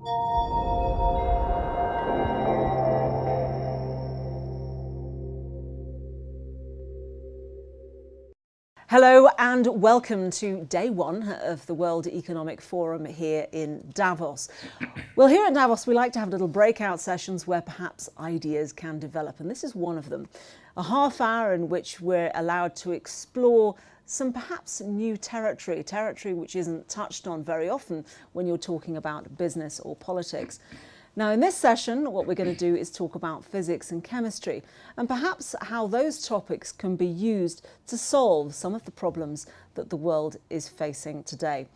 Hello and welcome to day one of the World Economic Forum here in Davos. Well, here at Davos, we like to have little breakout sessions where perhaps ideas can develop, and this is one of them. A half hour in which we're allowed to explore some perhaps new territory which isn't touched on very often when you're talking about business or politics. Now, in this session, what we're going to do is talk about physics and chemistry and perhaps how those topics can be used to solve some of the problems that the world is facing today.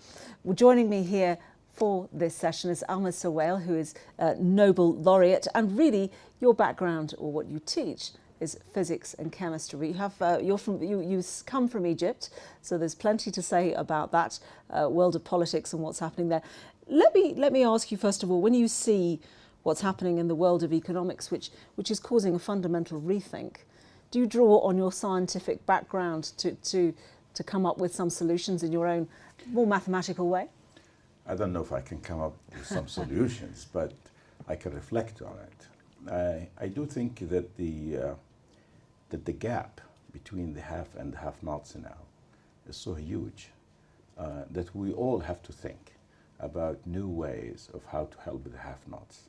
Well, joining me here for this session is Ahmed Zewail, who is a Nobel laureate, and really your background or what you teach is physics and chemistry. You come from Egypt, so there's plenty to say about that world of politics and what's happening there. Let me ask you first of all, when you see what's happening in the world of economics, which is causing a fundamental rethink, do you draw on your scientific background to come up with some solutions in your own more mathematical way? I don't know if I can come up with some solutions, but I can reflect on it. I do think that the gap between the have and the have-nots now is so huge that we all have to think about new ways of how to help the have-nots.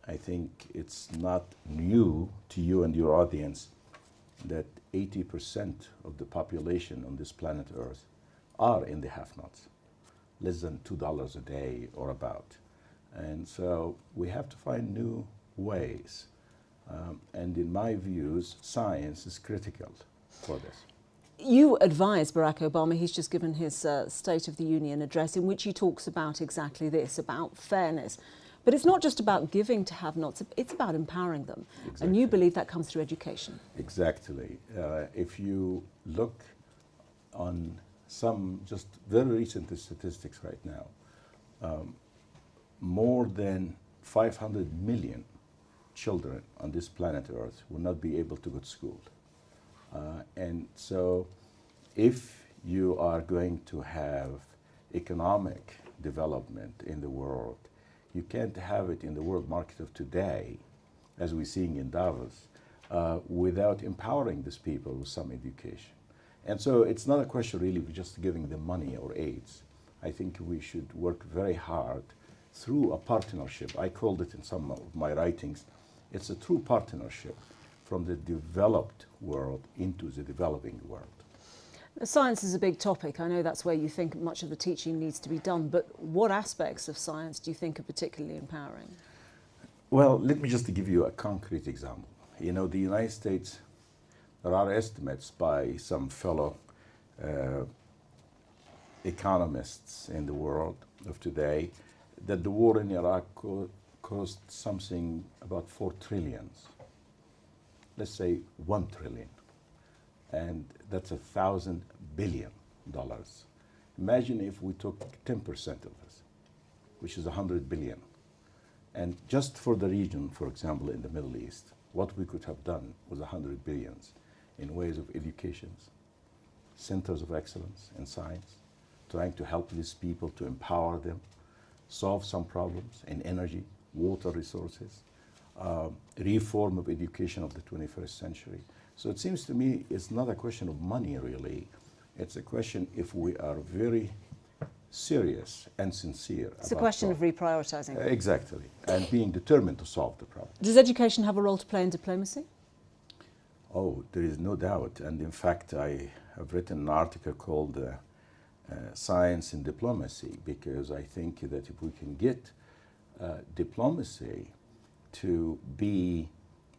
I think it's not new to you and your audience that 80% of the population on this planet Earth are in the have-nots, less than $2 a day or about. And so we have to find new ways. And in my views, science is critical for this. You advise Barack Obama. He's just given his State of the Union address in which he talks about exactly this, about fairness. But it's not just about giving to have-nots, it's about empowering them. Exactly. And you believe that comes through education. Exactly. If you look on some just very recent statistics right now, more than 500 million children on this planet Earth will not be able to go to school. And so if you are going to have economic development in the world, you can't have it in the world market of today, as we're seeing in Davos, without empowering these people with some education. And so it's not a question really of just giving them money or aids. I think we should work very hard through a partnership. I called it in some of my writings, it's a true partnership from the developed world into the developing world. Science is a big topic. I know that's where you think much of the teaching needs to be done, but what aspects of science do you think are particularly empowering? Well, let me just give you a concrete example. You know, the United States, there are estimates by some fellow economists in the world of today that the war in Iraq cost something about 4 trillion. Let's say 1 trillion. And that's $1,000 billion. Imagine if we took 10% of this, which is 100 billion. And just for the region, for example, in the Middle East, what we could have done was 100 billions in ways of education, centers of excellence in science, trying to help these people to empower them, solve some problems in energy, water resources, reform of education of the 21st century. So it seems to me it's not a question of money, really. It's a question if we are very serious and sincere. It's a question of reprioritizing. Exactly, and being determined to solve the problem. Does education have a role to play in diplomacy? Oh, there is no doubt. And in fact, I have written an article called Science in Diplomacy, because I think that if we can get diplomacy to be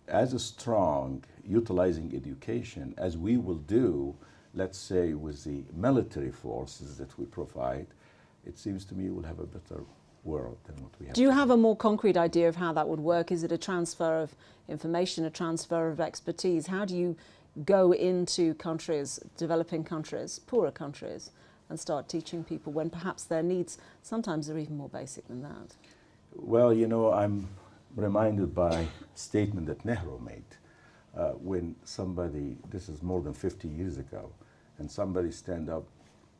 as strong utilizing education as we will do, let's say, with the military forces that we provide, it seems to me we'll have a better world than what we have. Do you have a more concrete idea of how that would work? Is it a transfer of information, a transfer of expertise? How do you go into countries, developing countries, poorer countries, and start teaching people when perhaps their needs sometimes are even more basic than that? Well, you know, I'm reminded by a statement that Nehru made when somebody, this is more than 50 years ago, and somebody stand up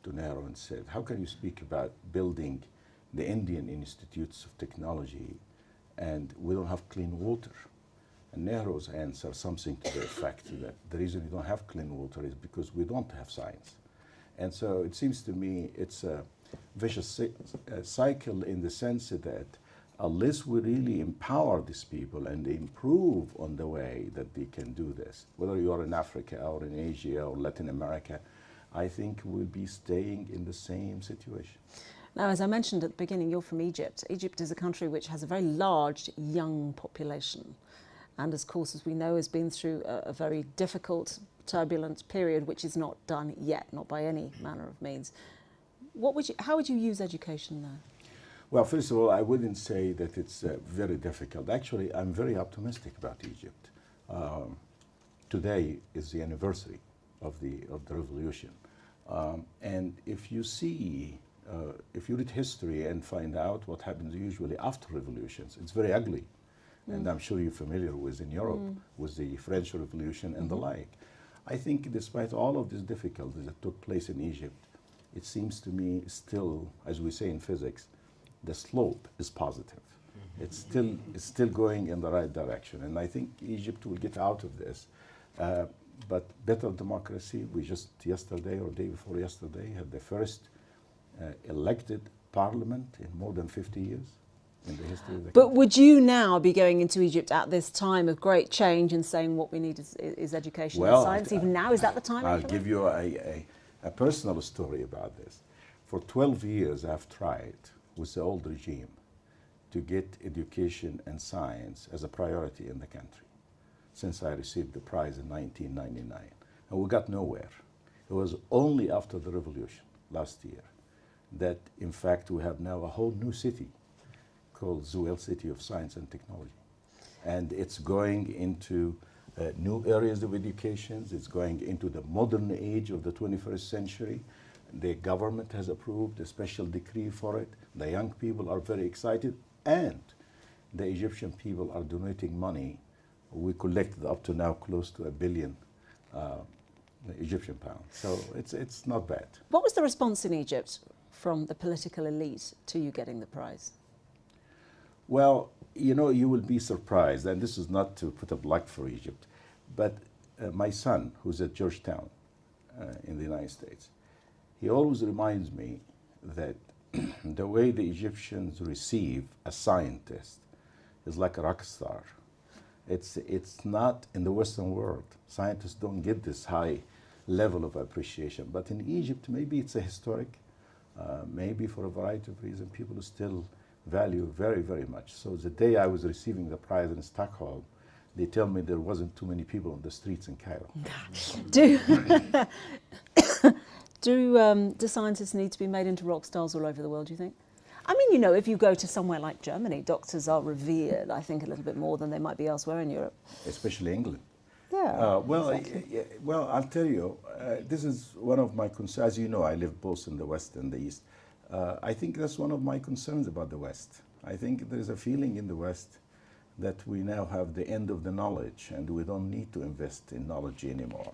to Nehru and said, how can you speak about building the Indian institutes of technology, and we don't have clean water. And Nehru's answer, something to the effect that the reason we don't have clean water is because we don't have science. And so it seems to me it's a vicious cycle in the sense that unless we really empower these people and improve on the way that they can do this, whether you're in Africa or in Asia or Latin America, I think we'll be staying in the same situation. Now, as I mentioned at the beginning, you're from Egypt. Egypt is a country which has a very large young population. And of course, as we know, has been through a very difficult, turbulent period, which is not done yet, not by any manner of means. How would you use education there? Well, first of all, I wouldn't say that it's very difficult. Actually, I'm very optimistic about Egypt. Today is the anniversary of the revolution. And if you see, if you read history and find out what happens usually after revolutions, it's very ugly. And I'm sure you're familiar with in Europe, with the French Revolution and the like. I think despite all of these difficulties that took place in Egypt, it seems to me still, as we say in physics, the slope is positive. It's still going in the right direction. And I think Egypt will get out of this. But better democracy, we just yesterday or day before yesterday had the first elected parliament in more than 50 years. In the history of the But country. would you now be going into Egypt at this time of great change and saying what we need is education and science? Even now, is that the time? I'll give you a personal story about this. For 12 years, I've tried with the old regime to get education and science as a priority in the country since I received the prize in 1999. And we got nowhere. It was only after the revolution last year that, in fact, we have now a whole new city called Zewail City of Science and Technology. And it's going into new areas of education. It's going into the modern age of the 21st century. The government has approved a special decree for it. The young people are very excited, and the Egyptian people are donating money. We collected up to now close to £1 billion Egyptian pounds. So it's not bad. What was the response in Egypt from the political elite to you getting the prize? Well, you know, you will be surprised, and this is not to put up luck for Egypt, but my son, who's at Georgetown in the United States, he always reminds me that the way the Egyptians receive a scientist is like a rock star. It's not in the Western world. Scientists don't get this high level of appreciation. But in Egypt, maybe it's a historic, maybe for a variety of reasons, people still value very, very much. So the day I was receiving the prize in Stockholm, they tell me there wasn't too many people on the streets in Cairo. Do scientists need to be made into rock stars all over the world, do you think? I mean, you know, if you go to somewhere like Germany, doctors are revered, I think, a little bit more than they might be elsewhere in Europe. Especially England. Yeah. Well, I'll tell you, this is one of my concerns. As you know, I live both in the West and the East. I think that's one of my concerns about the West. I think there's a feeling in the West that we now have the end of the knowledge and we don't need to invest in knowledge anymore.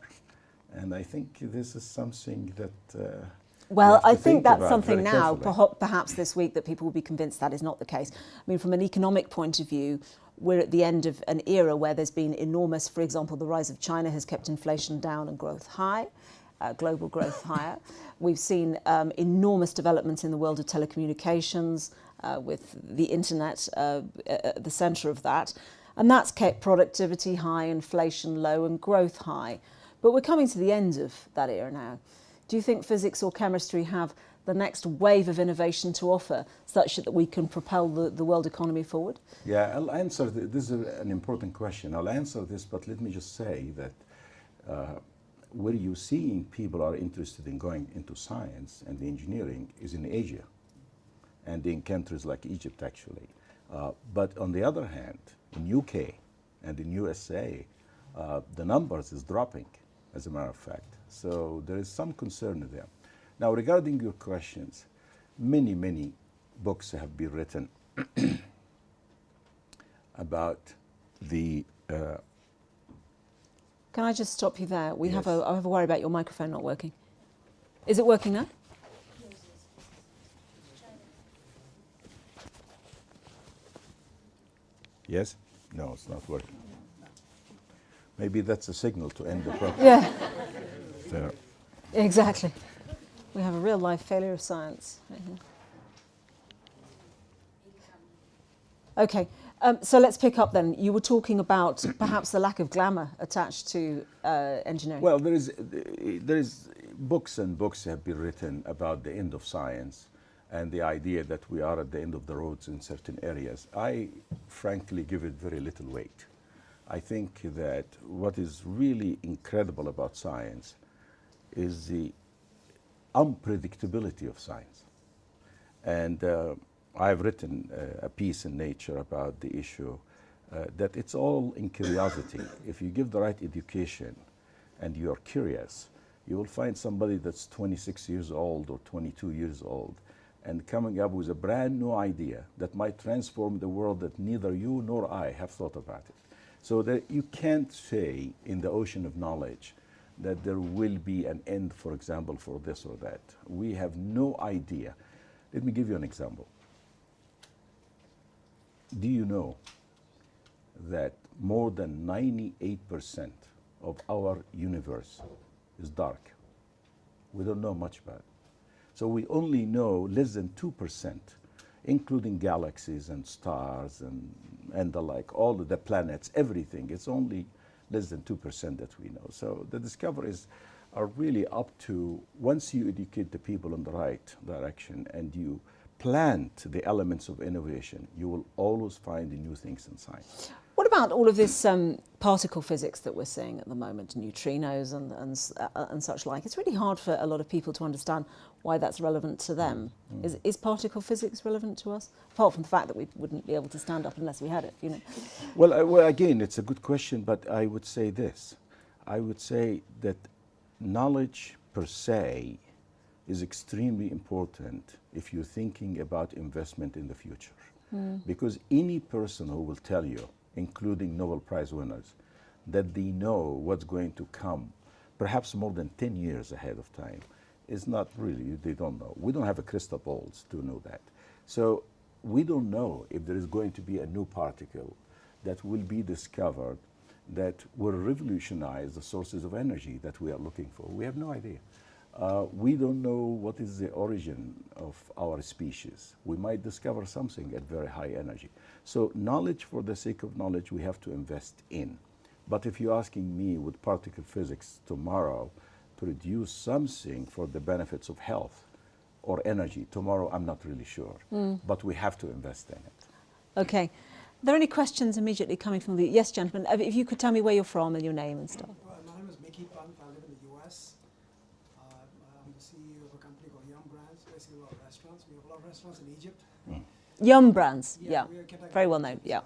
And I think this is something that... well, I think that's something now, perhaps this week, that people will be convinced that is not the case. I mean, from an economic point of view, we're at the end of an era where there's been enormous, for example, the rise of China has kept inflation down and growth high. Global growth higher. We've seen enormous developments in the world of telecommunications with the internet at the centre of that. And that's kept productivity high, inflation low and growth high. But we're coming to the end of that era now. Do you think physics or chemistry have the next wave of innovation to offer such that we can propel the world economy forward? Yeah, I'll answer this is an important question. I'll answer this, but let me just say that where you're seeing people are interested in going into science and engineering is in Asia and in countries like Egypt, actually. But on the other hand, in UK and in USA, the numbers is dropping, as a matter of fact. So there is some concern there. Now, regarding your questions, many, many books have been written about the Can I just stop you there? I Yes. have a worry about your microphone not working. Is it working now? Yes? No, it's not working. Maybe that's a signal to end the program. Yeah, There. exactly. We have a real life failure of science. Okay, so let's pick up then. You were talking about perhaps the lack of glamour attached to engineering. Well, there is books and books have been written about the end of science and the idea that we are at the end of the roads in certain areas. I frankly give it very little weight. I think that what is really incredible about science is the unpredictability of science. And I've written a piece in Nature about the issue that it's all in curiosity. If you give the right education and you're curious, you will find somebody that's 26 years old or 22 years old and coming up with a brand new idea that might transform the world that neither you nor I have thought about it. So that you can't say in the ocean of knowledge that there will be an end, for example, for this or that. We have no idea. Let me give you an example. Do you know that more than 98% of our universe is dark? We don't know much about it. So we only know less than 2%, including galaxies and stars and the like, all of the planets, everything. It's only less than 2% that we know. So the discoveries are really up to, once you educate the people in the right direction and you plant the elements of innovation, you will always find new things in science. What about all of this particle physics that we're seeing at the moment, neutrinos and such like? It's really hard for a lot of people to understand why that's relevant to them. Is particle physics relevant to us? Apart from the fact that we wouldn't be able to stand up unless we had it, you know. Well, again, it's a good question, but I would say this. I would say that knowledge per se is extremely important if you're thinking about investment in the future. Because any person who will tell you, including Nobel Prize winners, that they know what's going to come, perhaps more than 10 years ahead of time, is not really, they don't know. We don't have a crystal balls to know that. So we don't know if there is going to be a new particle that will be discovered that will revolutionize the sources of energy that we are looking for. We have no idea. We don't know what is the origin of our species. We might discover something at very high energy. So knowledge for the sake of knowledge we have to invest in. But if you're asking me, would particle physics tomorrow produce something for the benefits of health or energy? Tomorrow, I'm not really sure. But we have to invest in it. Okay. Are there any questions immediately coming from the... Yes, gentlemen, if you could tell me where you're from and your name and stuff. Well, my name is Mickey Pant. I live in the U.S. I'm the CEO of a company called Yum Brands. Basically, a lot of restaurants. We have a lot of restaurants in Egypt. Yum Brands, Yeah, yeah. Very well known, yeah.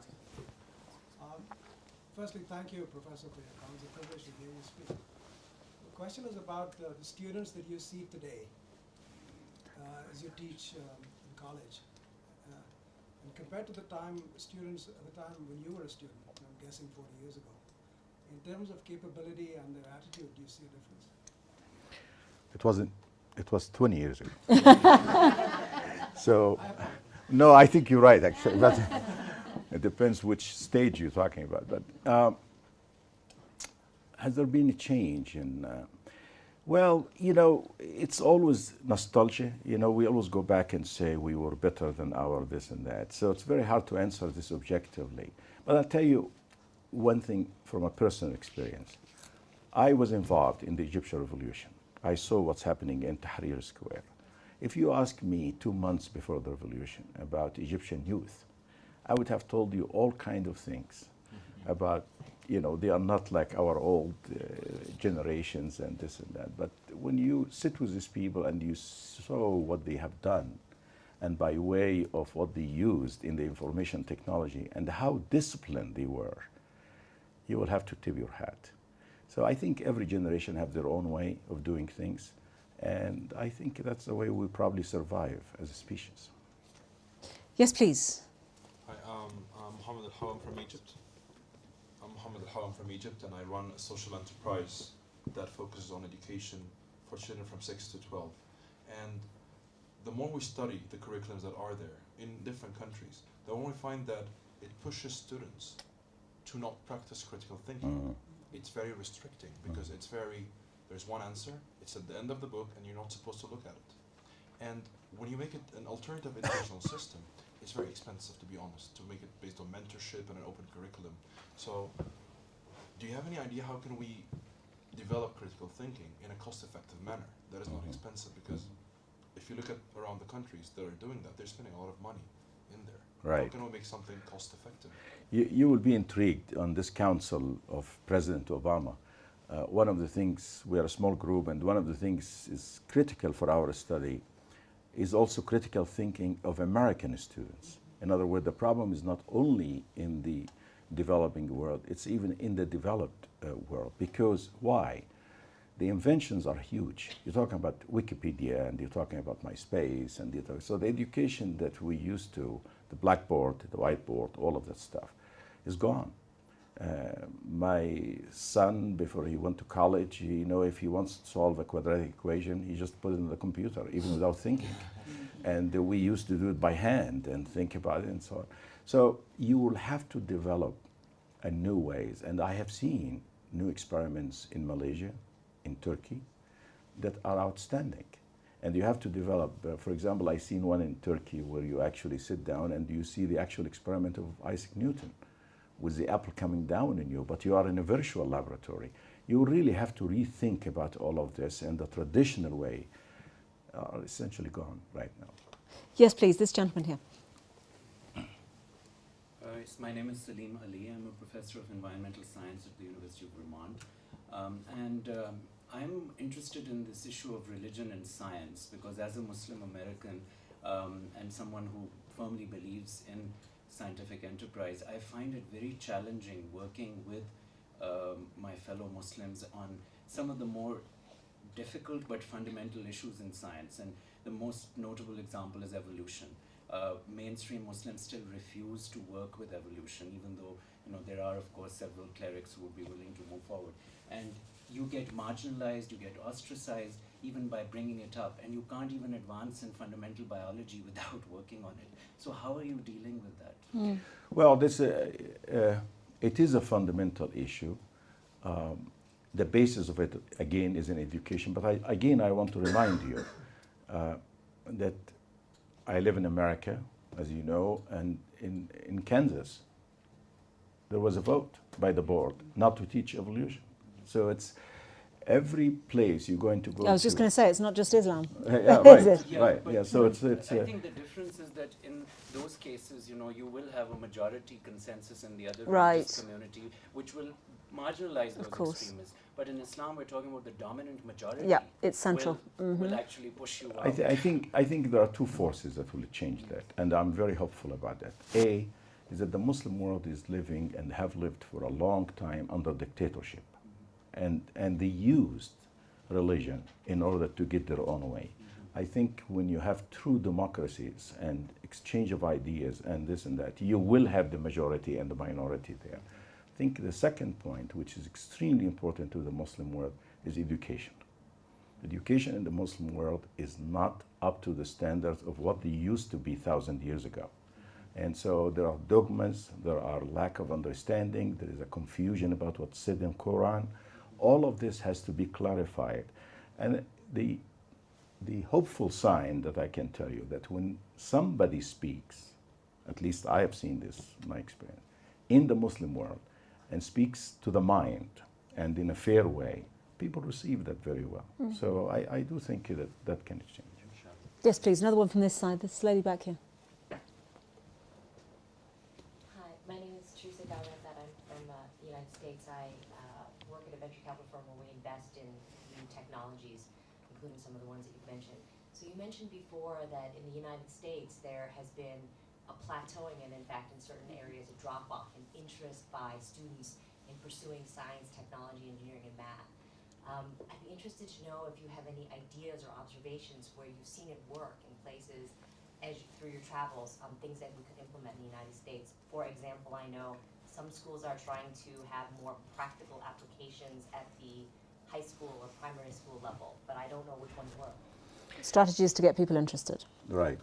Firstly, thank you, Professor, for your comments. It's a privilege to hear you speak. The question is about the students that you see today as you teach in college. And compared to the time students at the time when you were a student, I'm guessing 40 years ago, in terms of capability and their attitude, do you see a difference? It was 20 years ago. So, no, I think you're right, actually. But it depends which stage you're talking about. But has there been a change in... well, you know, it's always nostalgia. You know, we always go back and say we were better than our this and that. So it's very hard to answer this objectively. But I'll tell you one thing from a personal experience. I was involved in the Egyptian revolution. I saw what's happening in Tahrir Square. If you ask me 2 months before the revolution about Egyptian youth, I would have told you all kinds of things about, you know, they are not like our old generations and this and that. But when you sit with these people and you saw what they have done, and by way of what they used in the information technology and how disciplined they were, you will have to tip your hat. So I think every generation have their own way of doing things. And I think that's the way we probably survive as a species. Yes, please. Hi, I'm Mohammed Al-Hawam from Egypt. I'm Mohammed Al-Hawam from Egypt, and I run a social enterprise that focuses on education for children from 6 to 12. And the more we study the curriculums that are there in different countries, the more we find that it pushes students to not practice critical thinking. It's very restricting because there's one answer, it's at the end of the book, and you're not supposed to look at it. And when you make it an alternative educational system, it's very expensive, to be honest, to make it based on mentorship and an open curriculum. So, do you have any idea how can we develop critical thinking in a cost-effective manner that is not expensive? Because if you look at around the countries that are doing that, they're spending a lot of money in there. Right. How can we make something cost-effective? You will be intrigued on this council of President Obama. One of the things, we are a small group, and one of the things is critical for our study is also critical thinking of American students. In other words, the problem is not only in the developing world, it's even in the developed world. Because why? The inventions are huge. You're talking about Wikipedia, and you're talking about MySpace, and so the education that we used to, the blackboard, the whiteboard, all of that stuff, is gone. My son, before he went to college, if he wants to solve a quadratic equation, he just put it in the computer, even without thinking. And we used to do it by hand and think about it and so on. So you will have to develop new ways. And I have seen new experiments in Malaysia, in Turkey, that are outstanding. And you have to develop, for example, I've seen one in Turkey where you actually sit down and you see the actual experiment of Isaac Newton with the apple coming down on you, but you are in a virtual laboratory. You really have to rethink about all of this, and the traditional way are essentially gone right now. Yes, please, this gentleman here. My name is Salim Ali. I'm a professor of environmental science at the University of Vermont. I'm interested in this issue of religion and science because as a Muslim American and someone who firmly believes in scientific enterprise, I find it very challenging working with my fellow Muslims on some of the more difficult but fundamental issues in science. And the most notable example is evolution. Mainstream Muslims still refuse to work with evolution, even though there are, of course, several clerics who would be willing to move forward. And you get marginalized, you get ostracized even by bringing it up, and you can't even advance in fundamental biology without working on it. So how are you dealing with that? Well, it is a fundamental issue. The basis of it, again, is in education. But I want to remind you that I live in America, as you know, and in Kansas, there was a vote by the board not to teach evolution. So it's every place you're going to go to. I was just going to say, it's not just Islam. Yeah, right, Is it? Yeah, right. but Yeah, so it's. I think the difference is that in those cases, you will have a majority consensus in the other religious community, which will marginalize those extremists. But in Islam, we're talking about the dominant majority. Yeah, it's central. Will actually push you out. I think there are two forces that will change that, and I'm very hopeful about that. A is that the Muslim world is living and have lived for a long time under dictatorship, and they used religion in order to get their own way. I think when you have true democracies and exchange of ideas and this and that, you will have the majority and the minority there. I think the second point, which is extremely important to the Muslim world, is education. Education in the Muslim world is not up to the standards of what they used to be 1,000 years ago. And so there are dogmas, there are lack of understanding, there is a confusion about what's said in Quran. All of this has to be clarified. And the hopeful sign that I can tell you that when somebody speaks, at least I have seen this in my experience, in the Muslim world, and speaks to the mind and in a fair way, people receive that very well. So I do think that can change. Yes, please. Another one from this side. This lady back here. Hi, my name is Teresa Galreta. I'm from the United States. I work at a venture capital firm where we invest in new technologies, including some of the ones that you've mentioned. So you mentioned before that in the United States there has been a plateauing and, in fact, in certain areas, a drop-off in interest by students in pursuing science, technology, engineering, and math. I'd be interested to know if you have any ideas or observations where you've seen it work in places through your travels, things that we could implement in the United States. For example, I know some schools are trying to have more practical applications at the high school or primary school level, but I don't know which ones work. Strategies to get people interested. Right.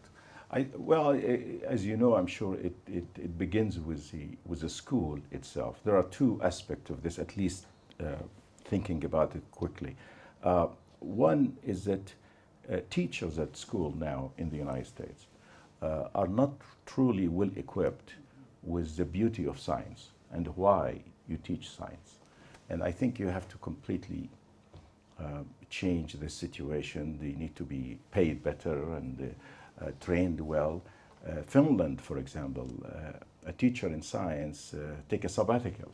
As you know, I'm sure it begins with the school itself. There are two aspects of this, at least thinking about it quickly. One is that teachers at school now in the United States are not truly well equipped with the beauty of science and why you teach science. And I think you have to completely change the situation. They need to be paid better and trained well. Finland, for example, a teacher in science take a sabbatical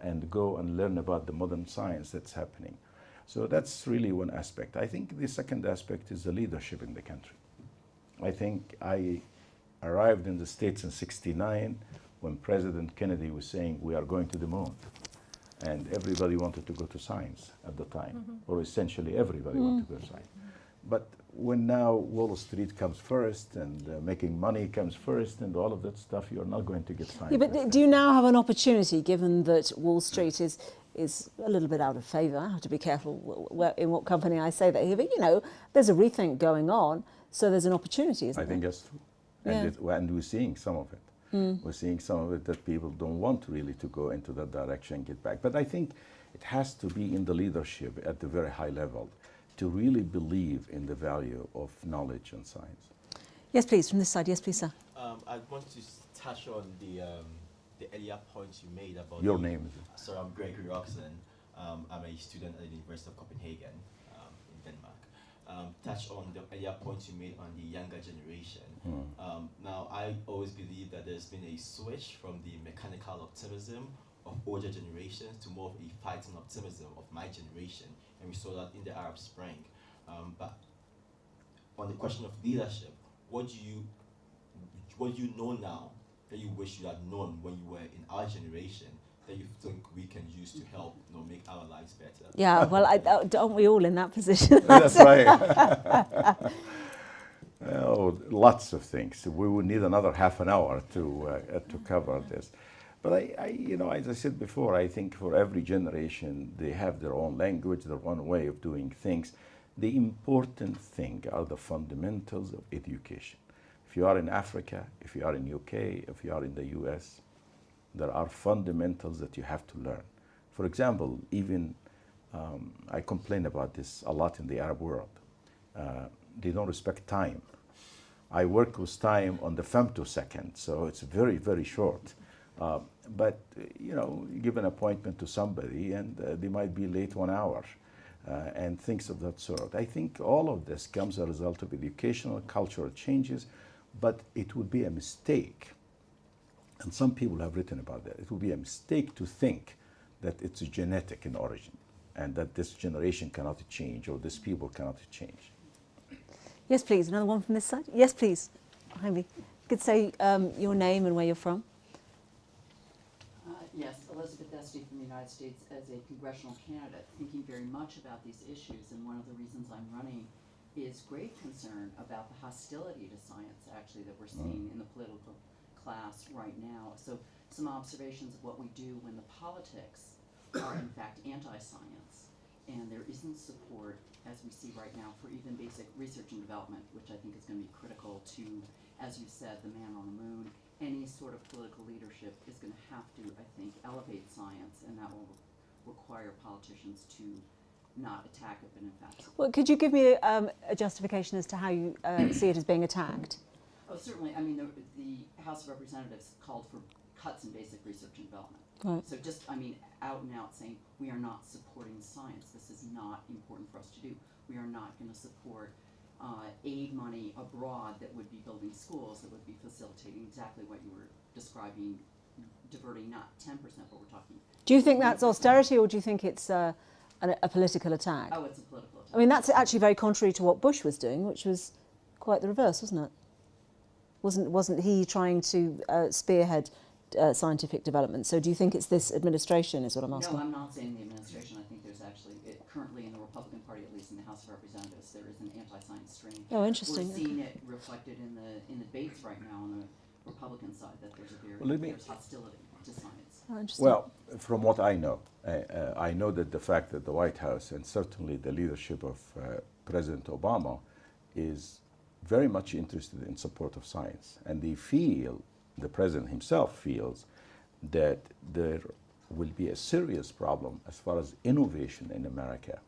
and go and learn about the modern science that's happening. So that's really one aspect. I think the second aspect is the leadership in the country. I think I arrived in the States in '69 when President Kennedy was saying we are going to the moon. And everybody wanted to go to science at the time, or essentially everybody wanted to go to science. But when now Wall Street comes first and making money comes first and all of that stuff, you're not going to get science. Yeah, but do you now have an opportunity, given that Wall Street is a little bit out of favour? I have to be careful in what company I say that here, but you know, there's a rethink going on, so there's an opportunity, isn't there? I think that's true. Yeah. And we're seeing some of it. We're seeing some of it that people don't want really to go into that direction and get back. But I think it has to be in the leadership at the very high level to really believe in the value of knowledge and science. Yes, please, from this side. Yes, please, sir. I want to touch on the earlier points you made about... Your name is it? So I'm Gregory Roxon. I'm a student at the University of Copenhagen in Denmark. Touch on the earlier points you made on the younger generation. Now, I always believe that there's been a switch from the mechanical optimism of older generations to more of a fighting optimism of my generation, and we saw that in the Arab Spring. But on the question of leadership, what do you know now that you wish you had known when you were in our generation that you think we can use to help, make our lives better? Yeah, well, aren't we all in that position? That's right. Oh, lots of things. We would need another half an hour to cover this. But as I said before, I think for every generation, they have their own language, their own way of doing things. The important thing are the fundamentals of education. If you are in Africa, if you are in UK, if you are in the US, there are fundamentals that you have to learn. For example, even I complain about this a lot in the Arab world. They don't respect time. I work with time on the femtosecond, so it's very, very short. But you give an appointment to somebody and they might be late 1 hour and things of that sort. I think all of this comes as a result of educational, cultural changes, but it would be a mistake, and some people have written about that, it would be a mistake to think that it's genetic in origin and that this generation cannot change or this people cannot change. Yes, please. Another one from this side. Yes, please. Behind me. You could say your name and where you're from. Yes, Elizabeth Esty from the United States as a congressional candidate, thinking very much about these issues, and one of the reasons I'm running is great concern about the hostility to science, actually, that we're seeing in the political class right now. So some observations of what we do when the politics are in fact anti-science, and there isn't support, as we see right now, for even basic research and development, which I think is going to be critical to, as you said, the man on the moon. Any sort of political leadership is going to have to, I think, elevate science, and that will require politicians to not attack it, but in fact support. Well, could you give me a justification as to how you see it as being attacked? Oh, certainly. I mean, the House of Representatives called for cuts in basic research and development. Right. So just, out and out saying, we are not supporting science. This is not important for us to do. We are not going to support aid money abroad that would be building schools, that would be facilitating exactly what you were describing, diverting not 10%, but we're talking... Do you think that's austerity, or do you think it's a political attack? Oh, it's a political attack. I mean, that's actually very contrary to what Bush was doing, which was quite the reverse, wasn't it? Wasn't he trying to spearhead scientific development? So do you think it's this administration, is what I'm asking? No, I'm not saying the administration. I think there's actually, currently in the Republican Party, at least in the House of Representatives, there is an anti-science strain. Oh, interesting. We're seeing it reflected in the debates right now on the Republican side, that there's there's hostility to science. Oh, interesting. Well, from what I know that the fact that the White House and certainly the leadership of President Obama is very much interested in support of science, and they feel, the president himself feels, that there will be a serious problem as far as innovation in America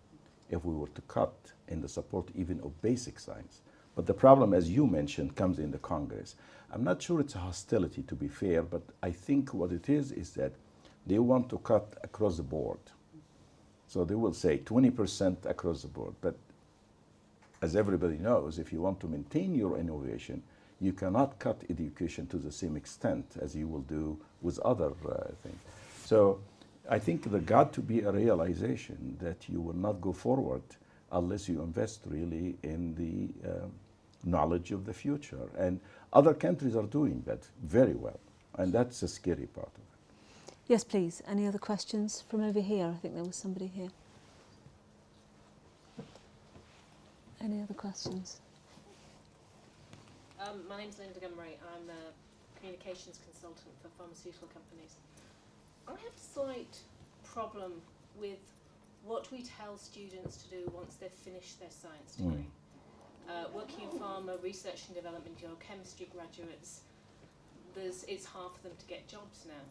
if we were to cut in the support even of basic science. But the problem, as you mentioned, comes in the Congress. I'm not sure it's a hostility, to be fair, but I think what it is that they want to cut across the board. So they will say 20% across the board. But as everybody knows, if you want to maintain your innovation, you cannot cut education to the same extent as you will do with other things. So I think there got to be a realization that you will not go forward unless you invest really in the knowledge of the future. And other countries are doing that very well. And that's a scary part of it. Yes, please. Any other questions from over here? I think there was somebody here. Any other questions? My name's Linda Gumray. I'm a communications consultant for pharmaceutical companies. I have a slight problem with what we tell students to do once they've finished their science degree. Working in pharma, research and development, your chemistry graduates, it's hard for them to get jobs now.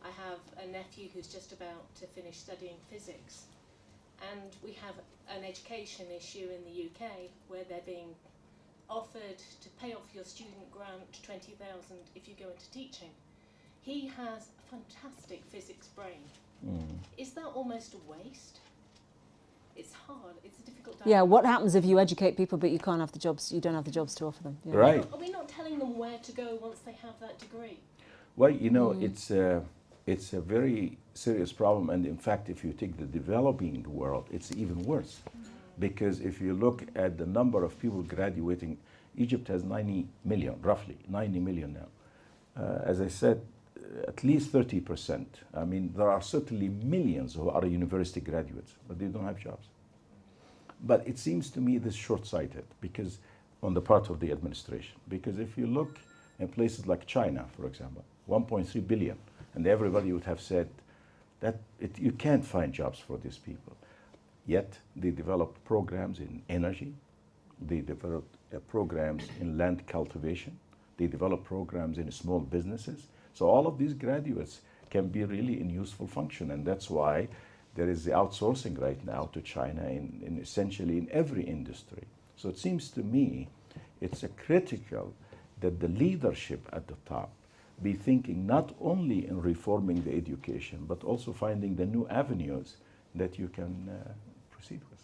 I have a nephew who's just about to finish studying physics, and we have an education issue in the UK where they're being offered to pay off your student grant 20,000 if you go into teaching. He has a fantastic physics brain. Is that almost a waste? It's hard. It's a difficult dialogue. Yeah, what happens if you educate people but you can't have the jobs, you don't have the jobs to offer them? Yeah. Right. Are we not telling them where to go once they have that degree? Well, you know, it's a very serious problem, and in fact, if you take the developing world, it's even worse. Because if you look at the number of people graduating, Egypt has 90 million, roughly 90 million now. As I said, at least 30%. I mean, there are certainly millions who are university graduates, but they don't have jobs. But it seems to me this short-sighted, because on the part of the administration. Because if you look in places like China, for example, 1.3 billion, and everybody would have said that you can't find jobs for these people. Yet they developed programs in energy, they developed programs in land cultivation, they developed programs in small businesses. So all of these graduates can be really in useful function, and that's why there is the outsourcing right now to China in essentially in every industry. So it seems to me it's critical that the leadership at the top be thinking not only in reforming the education, but also finding the new avenues that you can proceed with.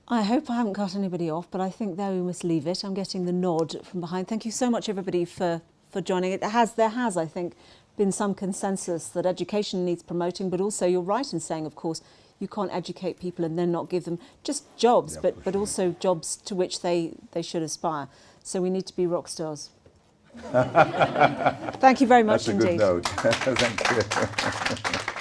I hope I haven't cut anybody off, but I think there we must leave it. I'm getting the nod from behind. Thank you so much, everybody, for joining. There has, I think, been some consensus that education needs promoting, but also you're right in saying, of course, you can't educate people and then not give them just jobs, Yeah, but also jobs to which they should aspire. So we need to be rock stars. Thank you very much That's a indeed. good note. Thank you.